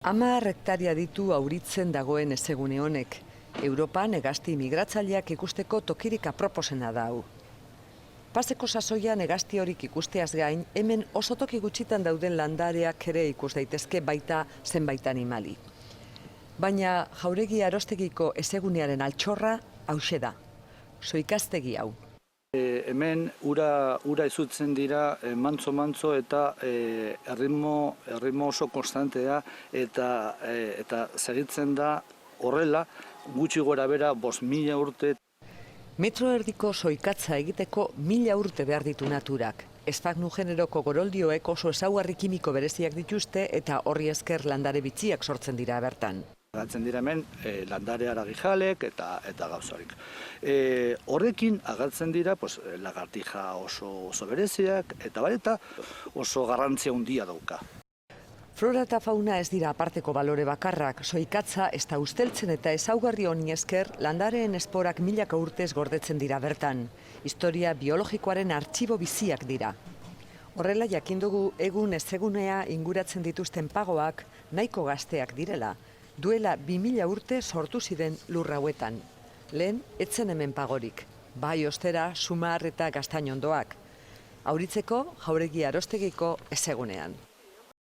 10 hektaria ditu auritzen dagoen ezegune honek. Europan hegazti migratzaileak ikusteko tokirik aproposena da hau. Paseko sasoian hegazti horik ikusteaz gain, hemen oso toki gutxitan dauden landareak ere ikus daitezke baita zenbait animali. Baina Jauregi Arostegiko ezegunearen altxorra hauxe da. Soikaztegi hau. Hemen ura izutzen dira mantzo eta erritmo oso konstantea eta segitzen da horrela gutxi gora bera 5.000 urte. Metro erdiko soikatza egiteko 1000 urte behar ditu naturak. Esfagnu generoko goroldioek oso ezaugarri kimiko bereziak dituzte eta horri esker landare bitxiak sortzen dira bertan. Agertzen dira hemen landare haragijalek eta gauzarik. Horrekin agertzen dira lagartija oso bereziak eta oso garrantzia handia dauka. Flora eta fauna ez dira aparteko balore bakarrak, soikatza ez da usteltzen eta ezaugarri honi esker landareen esporak milaka urtez gordetzen dira bertan. Historia biologikoaren artxibo biziak dira. Horrela jakin dugu egun ezegunea inguratzen dituzten pagoak nahiko gazteak direla. Duela 2000 urte sortu ziren lur hauetan. Lehen, etzen hemen pagorik. Bai ostera, Sumar eta Gaztainondoak. Auritzeko Jauregi Arostegiko ezegunean.